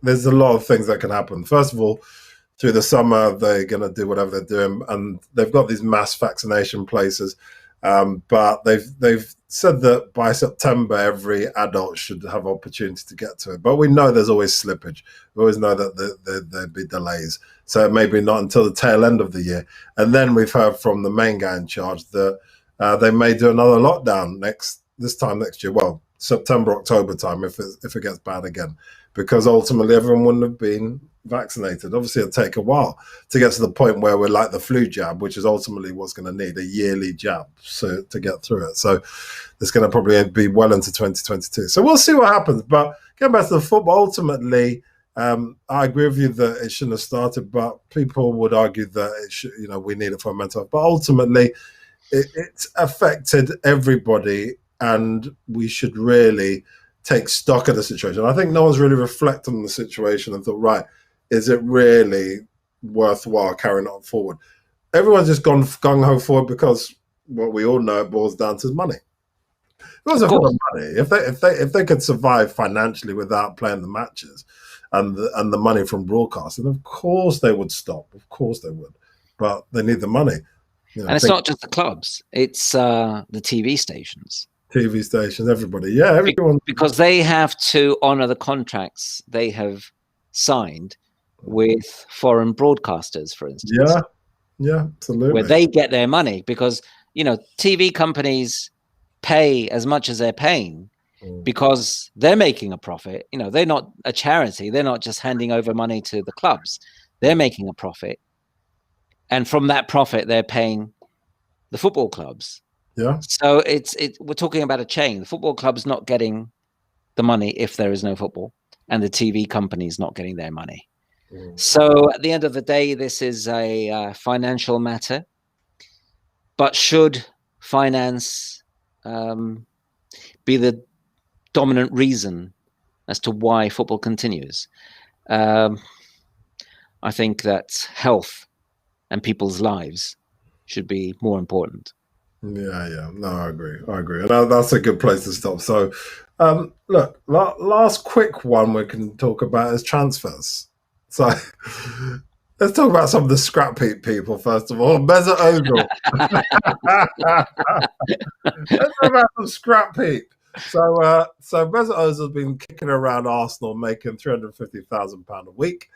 there's a lot of things that can happen. First of all, through the summer, they're going to do whatever they're doing, and they've got these mass vaccination places. But they've said that by September, every adult should have opportunity to get to it. But we know there's always slippage. We always know that there'd be delays. So maybe not until the tail end of the year. And then we've heard from the main guy in charge that they may do another lockdown this time next year. Well, September, October time, if it gets bad again, because ultimately everyone wouldn't have been vaccinated. Obviously, it'll take a while to get to the point where we're like the flu jab, which is ultimately what's going to need a yearly jab to get through it. So it's going to probably be well into 2022. So we'll see what happens. But getting back to the football, ultimately, I agree with you that it shouldn't have started, but people would argue that it should, we need it for mental health. But ultimately, it's affected everybody, and we should really take stock of the situation. I think no one's really reflected on the situation and thought, right, is it really worthwhile carrying on forward? Everyone's just gone gung-ho forward because what we all know it boils down to money. It wasn't for the money. If they could survive financially without playing the matches and the money from broadcasting, of course they would stop. Of course they would. But they need the money. And it's not just the clubs, it's the TV stations. TV stations, everybody. Yeah, everyone. Because they have to honor the contracts they have signed with foreign broadcasters, for instance. Yeah, absolutely. Where they get their money, because, TV companies pay as much as they're paying because they're making a profit. They're not a charity. They're not just handing over money to the clubs. They're making a profit. And from that profit, they're paying the football clubs. Yeah. So we're talking about a chain. The football club's not getting the money if there is no football, and the TV company's not getting their money. So at the end of the day, this is a financial matter. But should finance be the dominant reason as to why football continues? I think that health and people's lives should be more important. Yeah. No, I agree. And that's a good place to stop. So, look, last quick one we can talk about is transfers. So, let's talk about some of the scrap heap people, first of all. Mesut Ozil. Let's talk about some scrap heap. So Mesut Ozil's been kicking around Arsenal, making £350,000 a week.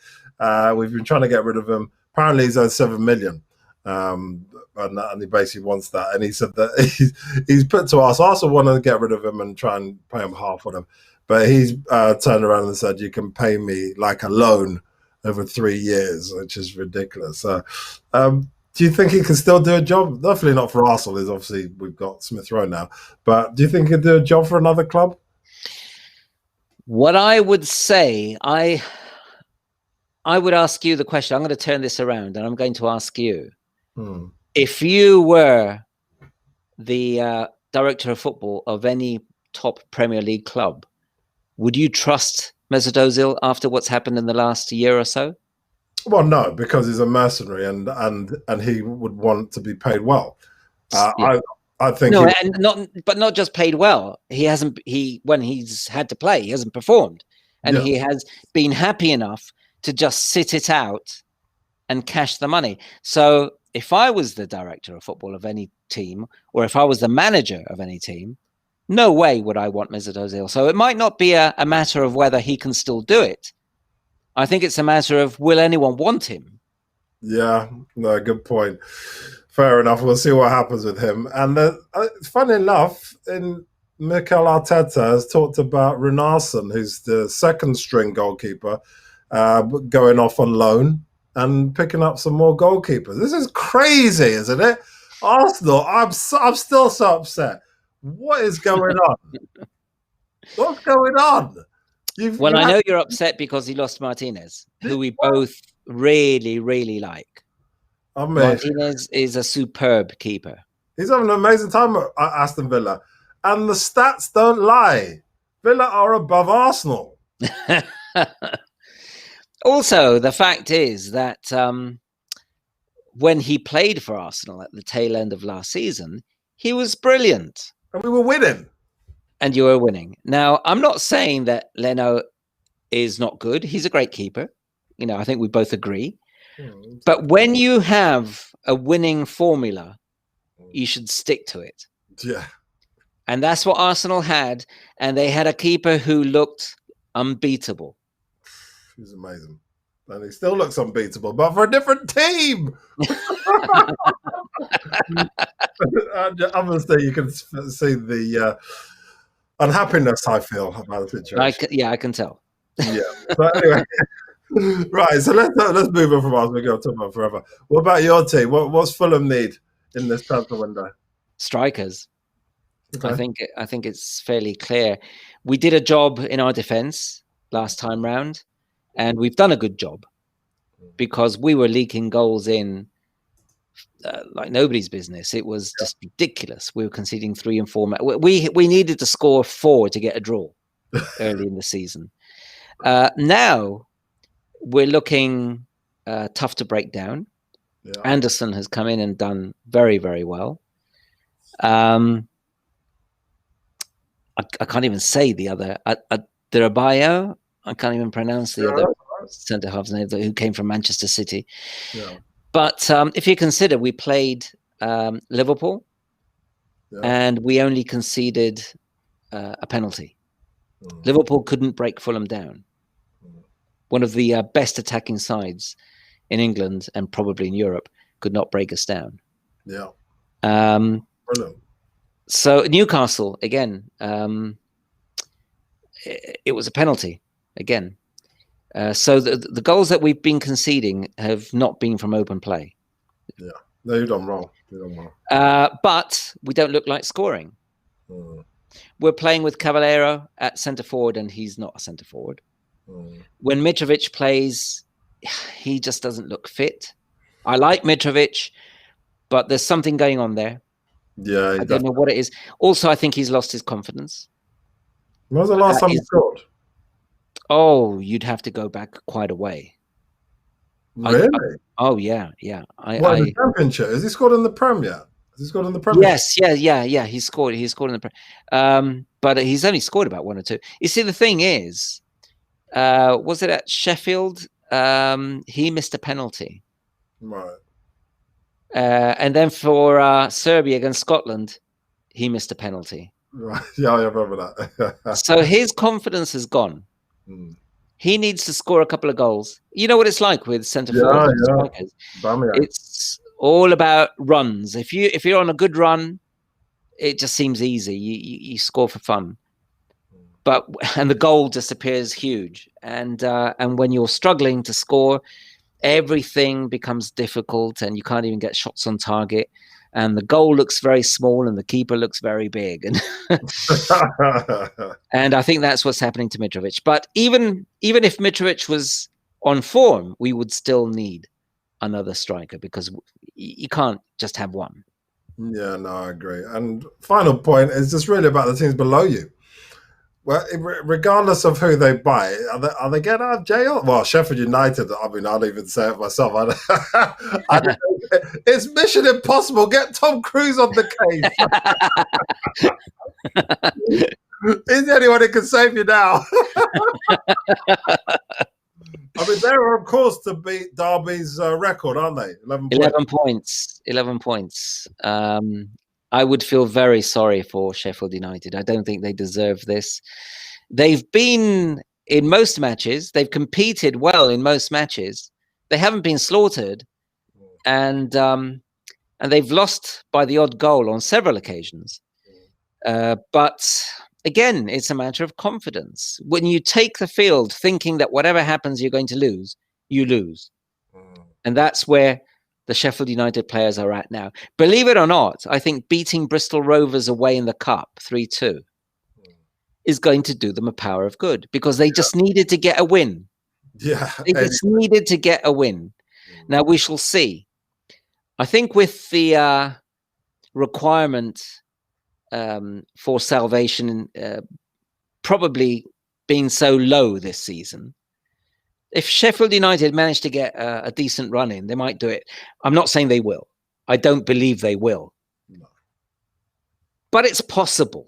We've been trying to get rid of him. Apparently, he's owed $7 million. And he basically wants that. And he said that he's put to us. Arsenal want to get rid of him and try and pay him half on him. But he's turned around and said, you can pay me like a loan over 3 years, which is ridiculous. So, do you think he can still do a job? Definitely not for Arsenal. There's obviously, we've got Smith Rowe now. But do you think he can do a job for another club? What I would say, I would ask you the question. I'm going to turn this around, and I'm going to ask you, if you were the director of football of any top Premier League club, would you trust Mesut Ozil after what's happened in the last year or so? Well, no, because he's a mercenary, and he would want to be paid well. I think no, and not just paid well. When he's had to play, he hasn't performed, and he has been happy enough to just sit it out and cash the money. So if I was the director of football of any team, or if I was the manager of any team, no way would I want Mesut Ozil. So it might not be a matter of whether he can still do it. I think it's a matter of, will anyone want him? Yeah, no, good point. Fair enough. We'll see what happens with him. And funny enough, Mikel Arteta has talked about Runarsson, who's the second string goalkeeper, going off on loan and picking up some more goalkeepers. This is crazy, isn't it? Arsenal, I'm still so upset. What is going on? What's going on? I know you're upset because he lost Martinez, who we both really, really like. Martinez is a superb keeper. He's having an amazing time at Aston Villa. And the stats don't lie. Villa are above Arsenal. Also, the fact is that when he played for Arsenal at the tail end of last season, he was brilliant. And we were winning. And you were winning. Now, I'm not saying that Leno is not good. He's a great keeper. I think we both agree. But when you have a winning formula, you should stick to it. Yeah. And that's what Arsenal had. And they had a keeper who looked unbeatable. He's amazing. And he still looks unbeatable, but for a different team. Obviously, you can see the unhappiness I feel about the situation. I can tell. Yeah. But anyway. Right, so let's move on from Arsenal. We go talk about forever. What about your team? What's Fulham need in this transfer window? Strikers. Okay. I think it's fairly clear. We did a job in our defense last time round, and we've done a good job because we were leaking goals in like nobody's business. It was just ridiculous. We were conceding 3 and 4. We needed to score 4 to get a draw early in the season. Now we're looking tough to break down. Yeah. Anderson has come in and done very, very well. I can't even say the other. Derabayo, I can't even pronounce the other centre half's name, who came from Manchester City. Yeah. But if you consider, we played Liverpool, and we only conceded a penalty. Liverpool couldn't break Fulham down. One of the best attacking sides in England and probably in Europe could not break us down. Yeah. Brilliant. So Newcastle, again, it was a penalty again. So the goals that we've been conceding have not been from open play. Yeah, no, you've done wrong. But we don't look like scoring. We're playing with Caballero at centre forward, and he's not a centre forward. When Mitrovic plays, he just doesn't look fit. I like Mitrovic, but there's something going on there. Yeah, I don't know what it is. Also, I think he's lost his confidence. When was the last time he scored? Oh, you'd have to go back quite a way. Really? Oh, yeah. In the Championship? Has he scored in the Prem yet? Has he scored in the Premier? Yes, yeah. He scored in the Prem. But he's only scored about 1 or 2. You see, the thing is, was it at Sheffield? He missed a penalty. Right. And then for Serbia against Scotland, he missed a penalty. Right. Yeah, I remember that. So his confidence has gone. He needs to score a couple of goals. You know what it's like with centre forwards. It's all about runs. If you're on a good run, it just seems easy. You score for fun. And the goal just appears huge. And when you're struggling to score, everything becomes difficult, and you can't even get shots on target. And the goal looks very small, and the keeper looks very big. And and I think that's what's happening to Mitrovic. But even if Mitrovic was on form, we would still need another striker because you can't just have one. Yeah, no, I agree. And final point is just really about the teams below you. Well, regardless of who they buy, are they getting out of jail? Well, Sheffield United, I mean, I'll even say it myself. It's Mission Impossible. Get Tom Cruise on the case. Is there anyone who can save you now? I mean, they're on course to beat Derby's record, aren't they? 11 points. 11 points. I would feel very sorry for Sheffield United. I don't think they deserve this. They've been in most matches. They've competed well in most matches. They haven't been slaughtered, and they've lost by the odd goal on several occasions. But again, it's a matter of confidence. When you take the field thinking that whatever happens, you're going to lose, you lose. And that's where the Sheffield United players are at now. Believe it or not, I think beating Bristol Rovers away in the Cup 3-2 is going to do them a power of good because they just needed to get a win. Yeah. They just needed to get a win. Now we shall see. I think with the requirement for salvation probably being so low this season, if Sheffield United managed to get a decent run in, they might do it. I'm not saying they will. I don't believe they will. No. But it's possible.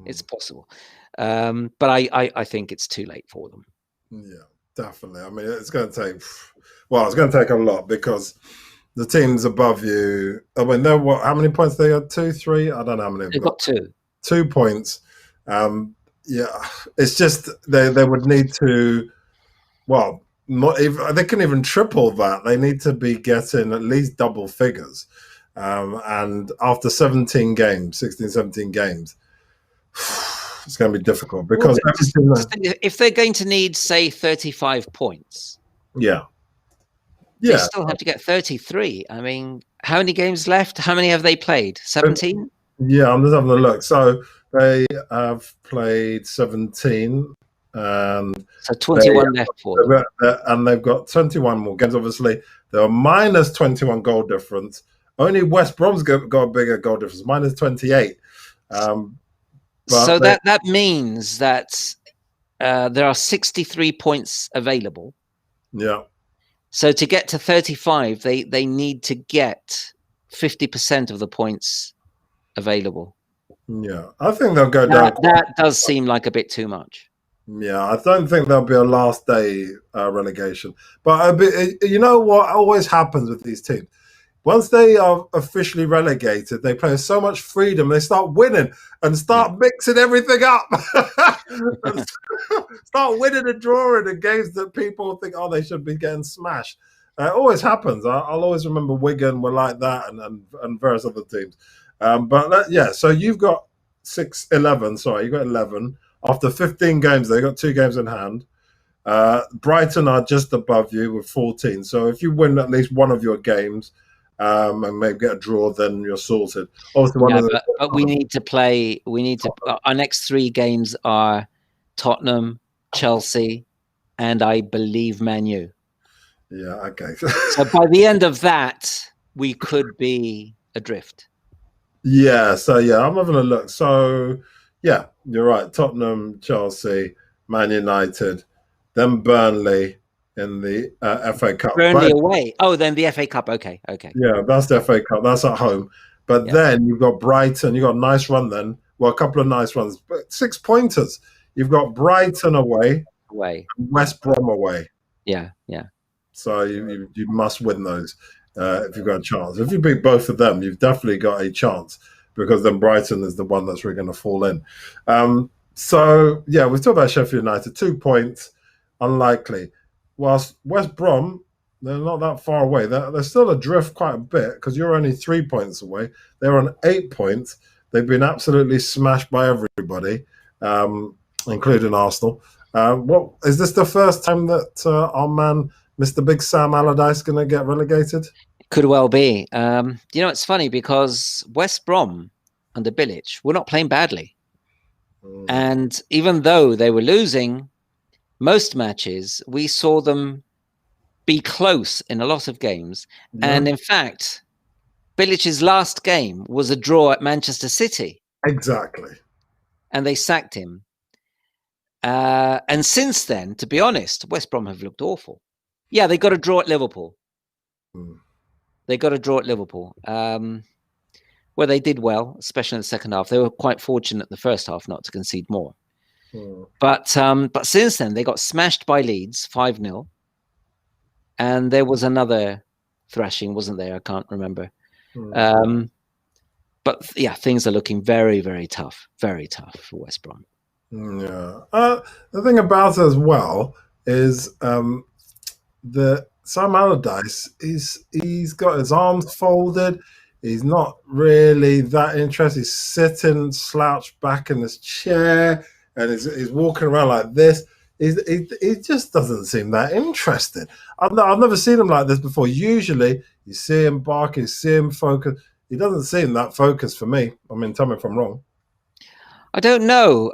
It's possible. But I think it's too late for them. Yeah, definitely. I mean, it's going to take a lot because the teams above you, I mean, they're what? How many points they got? 2, 3? I don't know how many. They've got 2. 2 points. Yeah, it's just they would need to. Well, not even, they can even triple that. They need to be getting at least double figures. And after 16, 17 games, it's going to be difficult because if they're going to need, say, 35 points, they still have to get 33. I mean, how many games left? How many have they played? 17? Yeah, I'm just having a look. So they have played 17. And so 21 left for them. And they've got 21 more games. Obviously, there are minus 21 goal difference. Only West Brom's got a bigger goal difference, minus 28. So that means that there are 63 points available. Yeah. So to get to 35, they need to get 50% of the points available. Yeah, I think they'll go down. That does seem like a bit too much. Yeah, I don't think there'll be a last day relegation. But you know what always happens with these teams? Once they are officially relegated, they play with so much freedom. They start winning and start mixing everything up. Start winning and drawing in games that people think, oh, they should be getting smashed. It always happens. I'll always remember Wigan were like that and various other teams. So you've got 11. Sorry, you've got 11. After 15 games, they got 2 games in hand. Brighton are just above you with 14. So if you win at least one of your games and maybe get a draw, then you're sorted. Obviously, but we need to play. Our next 3 games are Tottenham, Chelsea, and I believe Man U. Yeah. Okay. So by the end of that, we could be adrift. Yeah. So I'm having a look. So. Yeah, you're right. Tottenham, Chelsea, Man United, then Burnley in the FA Cup. Burnley away. Oh, then the FA Cup. Okay. Yeah, that's the FA Cup. That's at home. But then you've got Brighton. You've got a nice run then. Well, a couple of nice runs. But 6 pointers. You've got Brighton away. West Brom away. Yeah. So you must win those if you've got a chance. If you beat both of them, you've definitely got a chance. Because then Brighton is the one that's really going to fall in. We've talked about Sheffield United, 2 points, unlikely. Whilst West Brom, they're not that far away. They're still adrift quite a bit because you're only 3 points away. They're on 8 points. They've been absolutely smashed by everybody, including Arsenal. Is this the first time that our man, Mr. Big Sam Allardyce, going to get relegated? Could well be. It's funny because West Brom under Bilic were not playing badly. And even though they were losing, most matches, we saw them be close in a lot of games. Yeah. And in fact, Bilic's last game was a draw at Manchester City. Exactly. And they sacked him. And since then, to be honest, West Brom have looked awful. Yeah, they got a draw at Liverpool. They got a draw at Liverpool, where they did well, especially in the second half. They were quite fortunate in the first half not to concede more. But since then, they got smashed by Leeds 5-0. And there was another thrashing, wasn't there? I can't remember. But yeah, things are looking very, very tough for West Brom. Yeah. The thing about it as well is the Sam Allardyce, he's got his arms folded. He's not really that interested. He's sitting slouched back in his chair and he's walking around like this. He just doesn't seem that interested. I've never seen him like this before. Usually you see him barking, you see him focus. He doesn't seem that focused for me. I mean, tell me if I'm wrong. I don't know.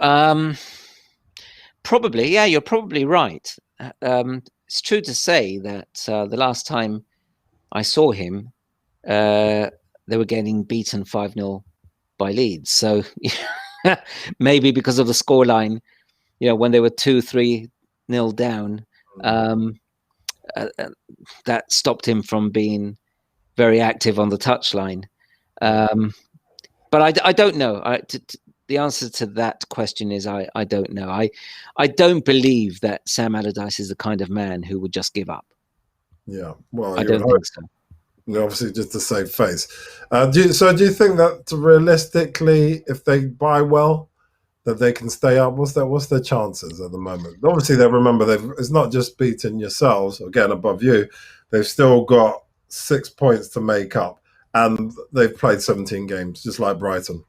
Probably, yeah, you're probably right. It's true to say that the last time I saw him, they were getting beaten 5-0 by Leeds. So maybe because of the scoreline, when they were 2-3-0 down, that stopped him from being very active on the touchline. But I don't know. The answer to that question is I don't know. I don't believe that Sam Allardyce is the kind of man who would just give up. Yeah, well, I don't think so. Obviously, just to save face. Do you think that realistically, if they buy well, that they can stay up? What's their chances at the moment? Obviously, they remember it's not just beating yourselves or getting above you. They've still got 6 points to make up, and they've played 17 games, just like Brighton.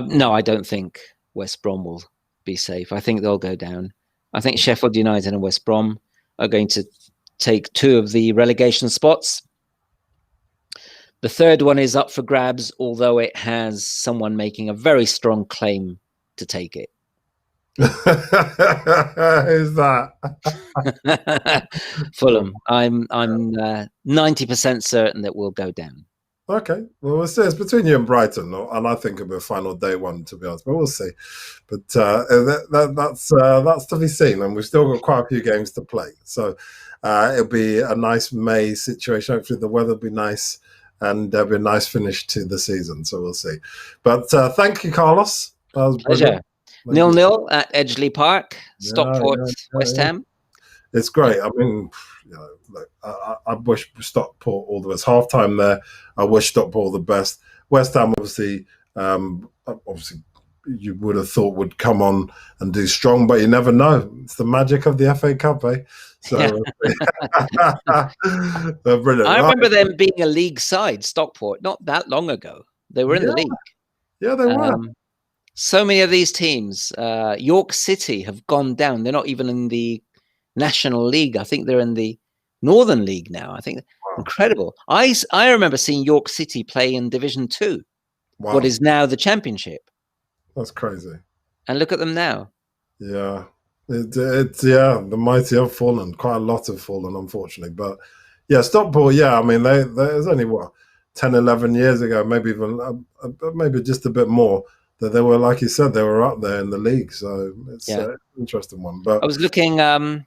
No, I don't think West Brom will be safe. I think they'll go down. I think Sheffield United and West Brom are going to take 2 of the relegation spots. The third one is up for grabs, although it has someone making a very strong claim to take it. Who's that? Fulham. I'm 90% certain that we'll go down. Okay, well, we'll see. It's between you and Brighton, and I think it'll be a final day one, to be honest. But we'll see. But that's to be seen, and we've still got quite a few games to play. So it'll be a nice May situation. Hopefully, the weather will be nice, and there'll be a nice finish to the season. So we'll see. But thank you, Carlos. That was pleasure. 0-0 at Edgeley Park, Stockport, West Ham. It's great. I mean, look, I wish Stockport all the best. Halftime there, I wish Stockport all the best. West Ham, obviously, you would have thought would come on and do strong, but you never know. It's the magic of the FA Cup, eh? So, brilliant. I remember them being a league side, Stockport, not that long ago. They were in the league. Yeah, they were. So many of these teams, York City have gone down. They're not even in the National League. I think they're in the Northern League now. I think incredible. I remember seeing York City play in Division 2, what is now the Championship. That's crazy. And look at them now. Yeah, the mighty have fallen. Quite a lot have fallen, unfortunately. But yeah, Stockport. Yeah, I mean, there's only 10, 11 years ago, maybe even maybe just a bit more. That they were, like you said, they were up there in the league. So it's an interesting one. But I was looking. I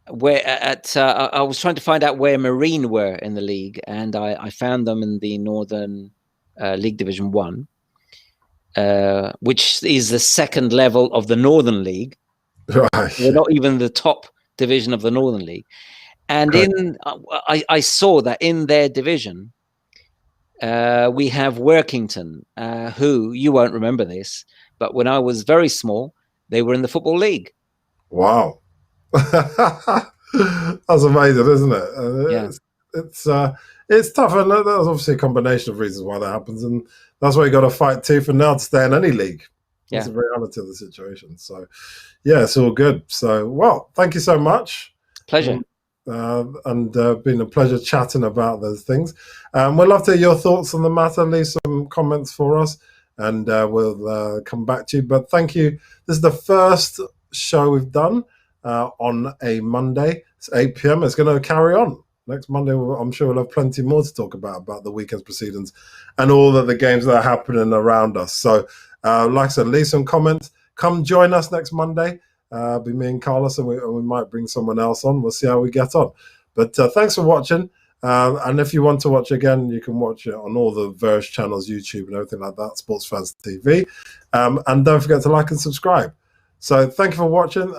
was trying to find out where Marine were in the league, and I found them in the Northern League Division 1, which is the second level of the Northern League. Right. They're not even the top division of the Northern League. And I saw that in their division, we have Workington, who, you won't remember this, but when I was very small, they were in the Football League. Wow. That's amazing, isn't it? It's tough, and there's obviously a combination of reasons why that happens, and that's why you got to fight tooth and nail to stay in any league. That's the reality of the situation. So, yeah, it's all good. So, well, thank you so much. Pleasure. And been a pleasure chatting about those things. We'd love to hear your thoughts on the matter. Leave some comments for us, and we'll come back to you. But thank you. This is the first show we've done on a Monday. It's 8 p.m. It's going to carry on. Next Monday, I'm sure we'll have plenty more to talk about the weekend's proceedings and all of the games that are happening around us. So, like I said, leave some comments. Come join us next Monday. Be me and Carlos, and we might bring someone else on. We'll see how we get on. But thanks for watching. And if you want to watch again, you can watch it on all the various channels, YouTube and everything like that, Sports Fans TV. And don't forget to like and subscribe. So thank you for watching. And